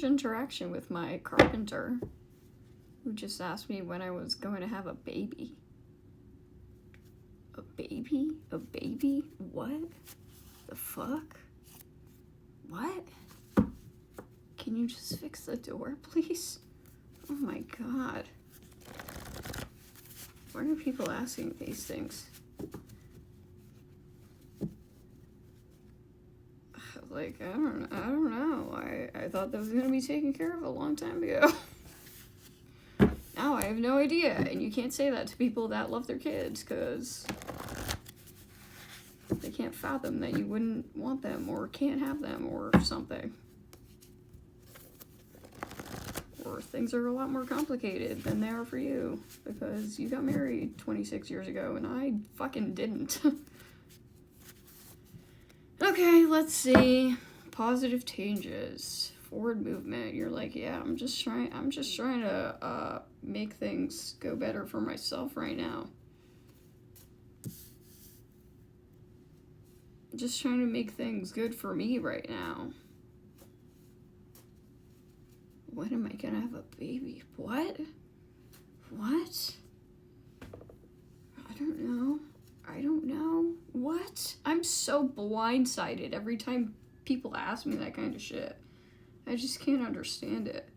strange interaction with my carpenter, who just asked me when I was going to have a baby. A baby? A baby? What? The fuck? What? Can you just fix the door, please? Oh my god. Why are people asking these things? Like, I don't know. I thought that was gonna be taken care of a long time ago. Now I have no idea, and you can't say that to people that love their kids, because they can't fathom that you wouldn't want them, or can't have them, or something. Or things are a lot more complicated than they are for you, because you got married 26 years ago, and I fucking didn't. Okay, let's see. Positive changes. Forward movement. You're like, yeah, I'm just trying to make things go better for myself right now. Just trying to make things good for me right now. When am I gonna have a baby? What? What? I don't know. What? I'm so blindsided every time people ask me that kind of shit. I just can't understand it.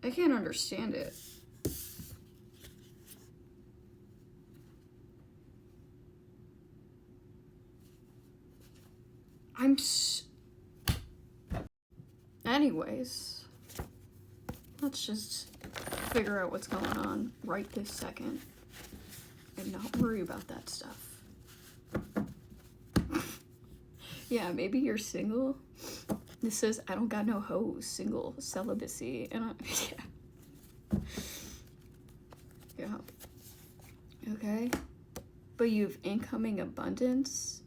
I can't understand it. Anyways, let's just figure out what's going on right this second and not worry about that stuff. Yeah, maybe you're single. This says, I don't got no hoes, single, celibacy, and yeah. Okay. But you have incoming abundance.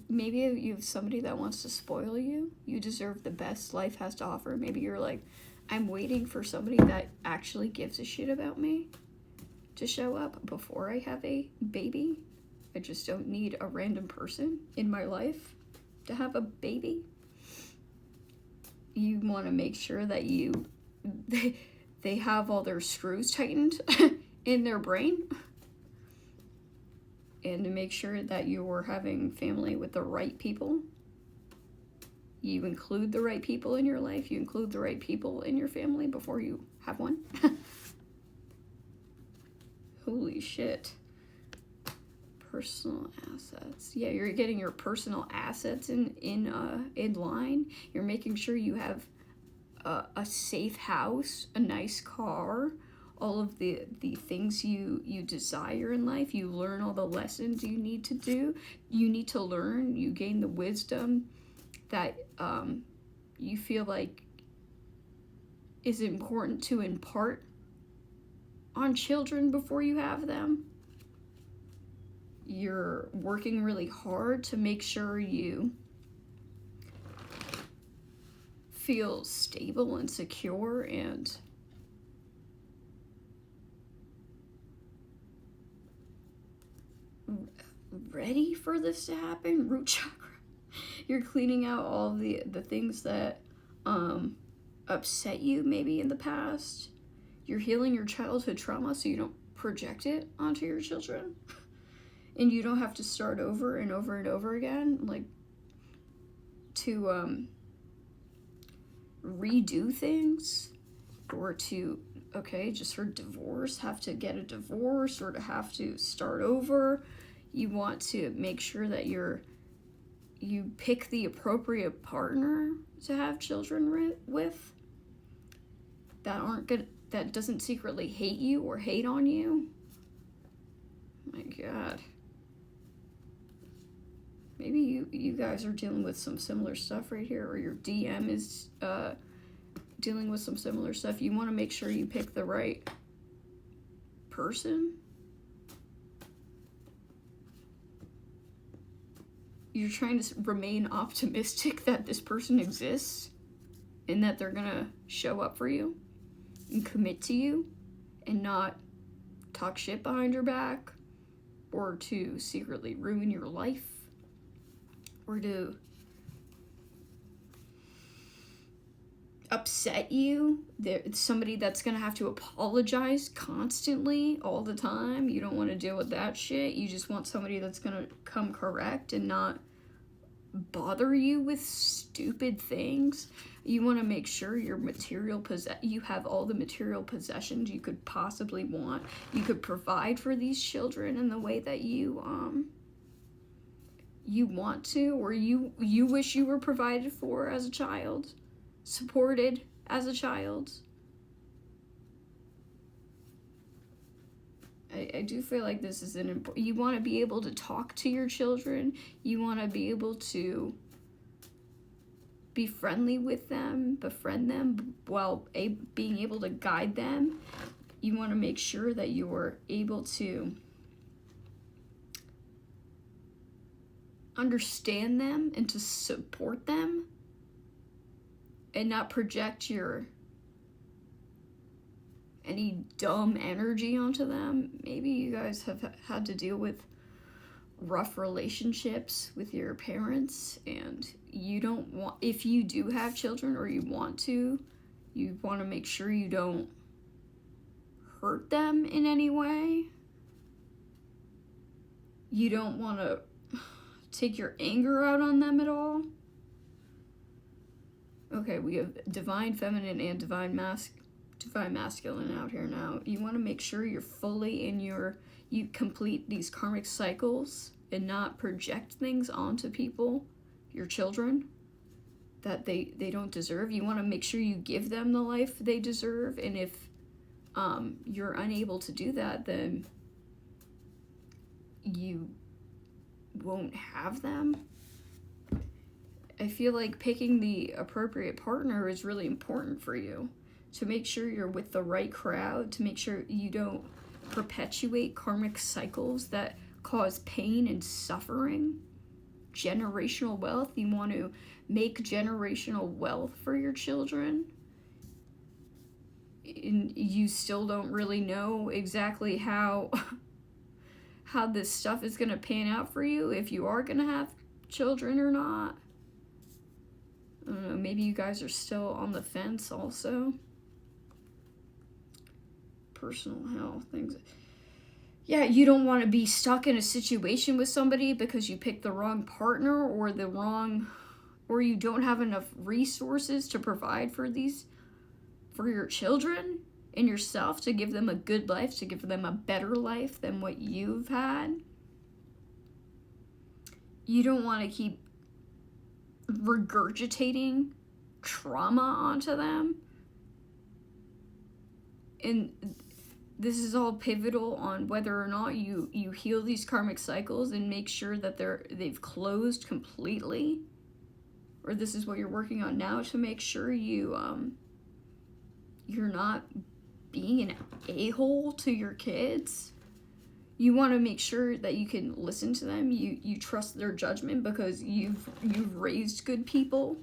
Maybe you have somebody that wants to spoil you. You deserve the best life has to offer. Maybe you're like, I'm waiting for somebody that actually gives a shit about me to show up before I have a baby. I just don't need a random person in my life to have a baby. You want to make sure that they have all their screws tightened in their brain, and to make sure that you're having family with the right people. You include the right people in your life. You include the right people in your family before you have one. Holy shit. Personal assets. Yeah, you're getting your personal assets in line. You're making sure you have a safe house, a nice car, all of the things you desire in life. You learn all the lessons you need to do. You need to learn. You gain the wisdom that you feel like is important to impart on children before you have them. You're working really hard to make sure you feel stable and secure and ready for this to happen. Root chakra. You're cleaning out all the things that upset you maybe in the past. You're healing your childhood trauma so you don't project it onto your children. And you don't have to start over and over and over again, like, to redo things, or to, just for divorce, have to get a divorce, or to have to start over. You want to make sure that you pick the appropriate partner to have children with, that doesn't secretly hate you or hate on you. My God. Maybe you guys are dealing with some similar stuff right here, or your DM is dealing with some similar stuff. You want to make sure you pick the right person. You're trying to remain optimistic that this person exists and that they're gonna show up for you and commit to you and not talk shit behind your back, or to secretly ruin your life, or to upset you. It's somebody that's gonna have to apologize constantly all the time. You don't want to deal with that shit. You just want somebody that's gonna come correct and not bother you with stupid things. You want to make sure your you have all the material possessions you could possibly want. You could provide for these children in the way that you want to, or you wish you were provided for as a child, supported as a child. I do feel like this is you want to be able to talk to your children. You want to be able to be friendly with them, befriend them, while being able to guide them. You want to make sure that you're able to understand them and to support them and not project any dumb energy onto them. Maybe you guys have had to deal with rough relationships with your parents, and you don't want, if you do have children or you want to make sure you don't hurt them in any way. You don't want to take your anger out on them at all. Okay, we have divine feminine and divine masculine out here now. You want to make sure you're fully you complete these karmic cycles and not project things onto people, your children, that they don't deserve. You want to make sure you give them the life they deserve, and if you're unable to do that, then you won't have them. I feel like picking the appropriate partner is really important for you, to make sure you're with the right crowd, to make sure you don't perpetuate karmic cycles that cause pain and suffering. Generational wealth, you want to make generational wealth for your children. And you still don't really know exactly how this stuff is going to pan out for you, if you are going to have children or not. I don't know, maybe you guys are still on the fence also. Personal health, things. Yeah, you don't want to be stuck in a situation with somebody because you picked the wrong partner, or you don't have enough resources to provide for your children and yourself, to give them a good life, to give them a better life than what you've had. You don't want to keep regurgitating trauma onto them. And this is all pivotal on whether or not you heal these karmic cycles and make sure that they've closed completely, or this is what you're working on now, to make sure you're not being an a-hole to your kids. You want to make sure that you can listen to them. You trust their judgment because you've raised good people.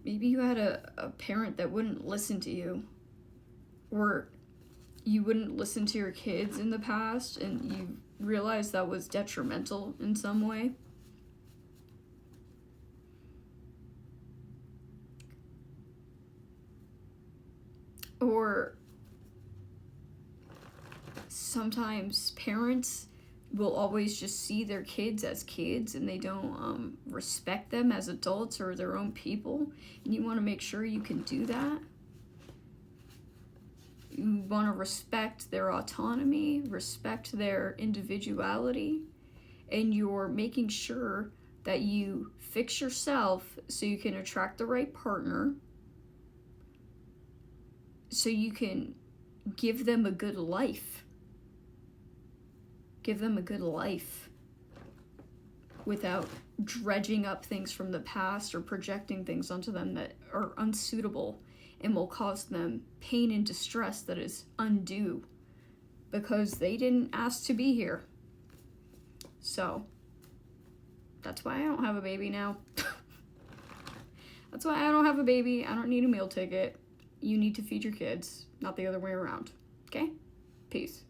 Maybe you had a parent that wouldn't listen to you, or you wouldn't listen to your kids in the past, and you realized that was detrimental in some way. Or sometimes parents will always just see their kids as kids, and they don't respect them as adults or their own people. And you want to make sure you can do that. You want to respect their autonomy, respect their individuality, and you're making sure that you fix yourself so you can attract the right partner, so you can give them a good life. Give them a good life without dredging up things from the past or projecting things onto them that are unsuitable and will cause them pain and distress that is undue because they didn't ask to be here. So that's why I don't have a baby now. That's why I don't have a baby. I don't need a meal ticket. You need to feed your kids, not the other way around. Okay? Peace.